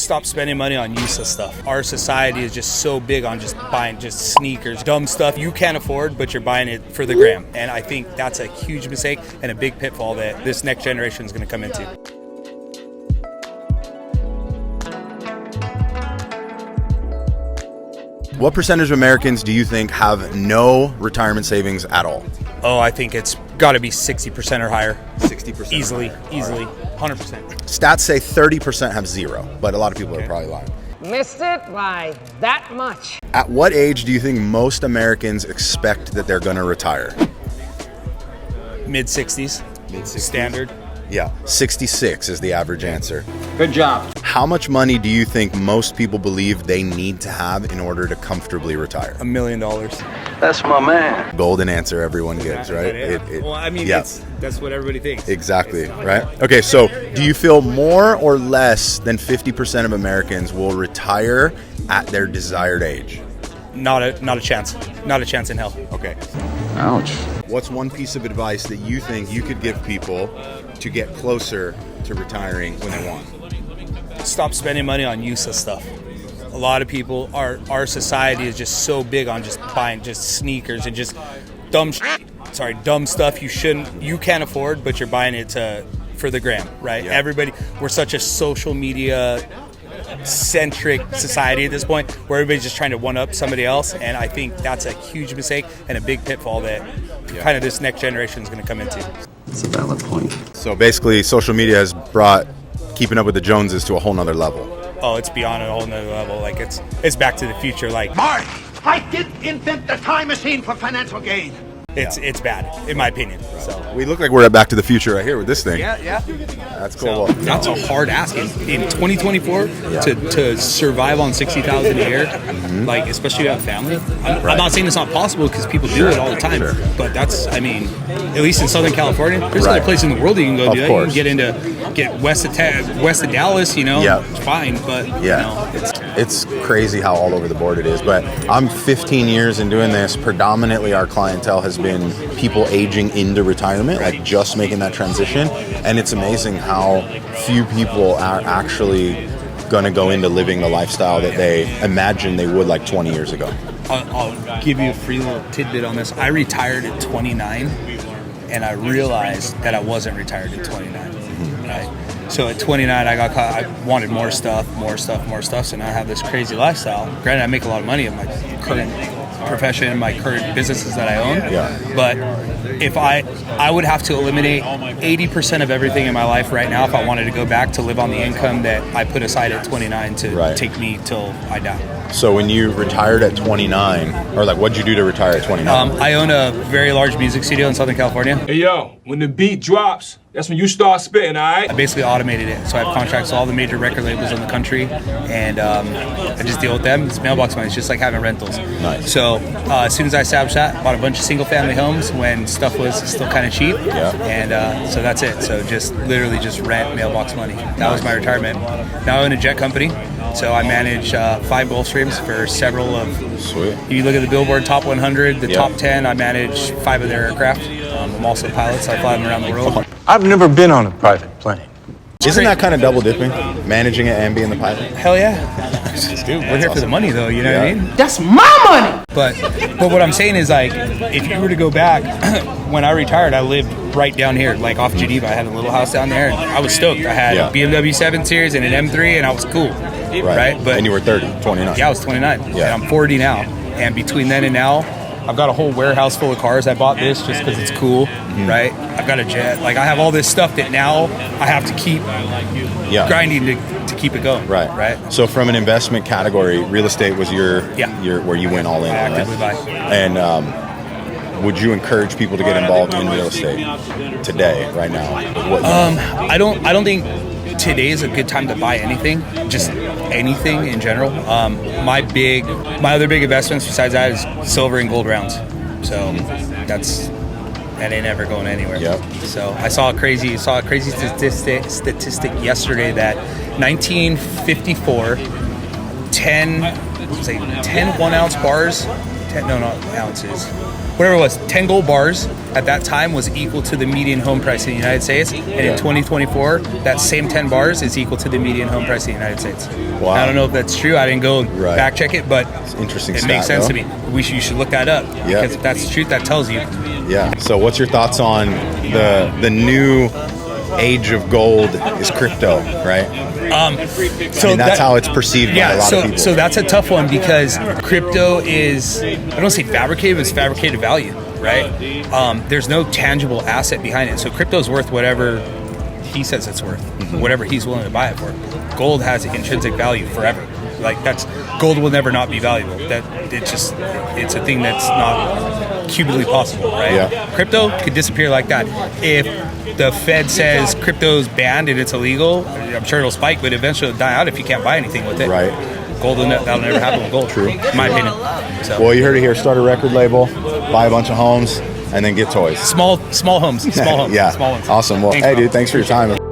Stop spending money on useless stuff. Our society is just so big on just buying just sneakers, dumb stuff you can't afford, but you're buying it for the gram. And I think that's a huge mistake and a big pitfall that this next generation is going to come into. What percentage of Americans do you think have no retirement savings at all? Oh, I think it's got to be 60% or higher. 60%? Easily, 100%. Stats say 30% have zero, but a lot of people are probably lying. Missed it by that much. At what age do you think most Americans expect that they're going to retire? Mid-60s. Standard. Yeah, 66 is the average answer. Good job. How much money do you think most people believe they need to have in order to comfortably retire? $1 million. That's my man. Golden answer everyone gives, right? Well, I mean, yeah. that's what everybody thinks. Exactly, right? Okay, so do you feel more or less than 50% of Americans will retire at their desired age? Not a chance. Not a chance in hell. Okay. Ouch. What's one piece of advice that you think you could give people to get closer to retiring when they want? Stop spending money on useless stuff. A lot of people, our society is just so big on just buying just sneakers and just dumb stuff you can't afford, but you're buying it for the gram, right? Yeah. Everybody, we're such a social media centric society at this point where everybody's just trying to one up somebody else, and I think that's a huge mistake and a big pitfall that kind of this next generation is going to come into. That's a valid point. So basically, social media has brought keeping up with the Joneses to a whole nother level. Oh, it's beyond a whole nother level. Like it's back to the future. Like Mark, I didn't invent the time machine for financial gain. it's bad, in my opinion. So We look like we're at Back to the Future right here with this thing. yeah. That's cool. So, that's a hard ask in 2024 to survive on $60,000 a year, like especially if you have a family. I'm not saying it's not possible because people do it all the time, but that's, I mean, at least in Southern California, there's other places in the world you can go do that. You can get west of Dallas, it's fine, but you know, it's crazy how all over the board it is. But I'm 15 years in doing this. Predominantly, our clientele has been people aging into retirement, like just making that transition, and it's amazing how few people are actually going to go into living the lifestyle that they imagined they would like 20 years ago. I'll give you a free little tidbit on this. I retired at 29, and I realized that I wasn't retired at 29. Right? So at 29, I got caught. I wanted more stuff. So now I have this crazy lifestyle. Granted, I make a lot of money in my current profession, my current businesses that I own. Yeah. But if I would have to eliminate 80% of everything in my life right now if I wanted to go back to live on the income that I put aside at 29 to take me till I die. So when you retired at 29, or like what'd you do to retire at 29? I own a very large music studio in Southern California. Hey yo, when the beat drops, that's when you start spitting, all right? I basically automated it. So I have contracts with all the major record labels in the country, and I just deal with them. It's mailbox money. It's just like having rentals. Nice. So as soon as I established that, bought a bunch of single-family homes when stuff was still kind of cheap. Yeah. And so that's it. So just literally just rent mailbox money. That was my retirement. Now I own a jet company. So I manage 5 Gulfstreams for several of. Sweet. If you look at the Billboard Top 100, the top 10, I manage 5 of their aircraft. I'm also a pilot, so I fly them around the world. I've never been on a private plane. Isn't that kind of double dipping, managing it and being the pilot? Hell yeah. Dude, we're here for the money though, you know what I mean? That's my money. But what I'm saying is, like, if you were to go back, when I retired, I lived right down here, like off Geneva. I had a little house down there, and I was stoked. I had a BMW 7 Series and an M3, and I was cool, right? But and you were 30, 29. Yeah, I was 29, and I'm 40 now. And between then and now, I've got a whole warehouse full of cars. I bought this just because it's cool, right? I've got a jet. Like, I have all this stuff that now I have to keep grinding to keep it going. Right. So from an investment category, real estate was your where you went all in. I actively buy. And would you encourage people to get involved in real estate today, right now? I don't think today is a good time to buy anything, just anything in general. My other big investments besides that is silver and gold rounds. So that ain't ever going anywhere. Yep. So I saw a crazy statistic yesterday that 1954, 10 1-ounce bars, 10 ounces. whatever it was, 10 gold bars at that time was equal to the median home price in the United States. And in 2024, that same 10 bars is equal to the median home price in the United States. Wow. I don't know if that's true. I didn't go back check it, but it's interesting. It makes sense to me. You should look that up. Yeah. Because if that's the truth, that tells you. Yeah. So what's your thoughts on the new age of gold is crypto, right? So that's how it's perceived by a lot of people. So that's a tough one because crypto is, I don't say fabricated, but it's fabricated value, right? There's no tangible asset behind it. So crypto is worth whatever he says it's worth, whatever he's willing to buy it for. Gold has intrinsic value forever. Like gold will never not be valuable. It's a thing that's not humanly possible, right? Yeah. Crypto could disappear like that. If the Fed says crypto's banned and it's illegal, I'm sure it'll spike, but eventually it'll die out if you can't buy anything with it. Right. Gold, that'll never happen with gold. True. In my opinion. So. Well, you heard it here. Start a record label, buy a bunch of homes, and then get toys. Small homes. Small homes. Yeah. Small ones. Awesome. Well, Thanks, hey, bro. dude, thanks for your time.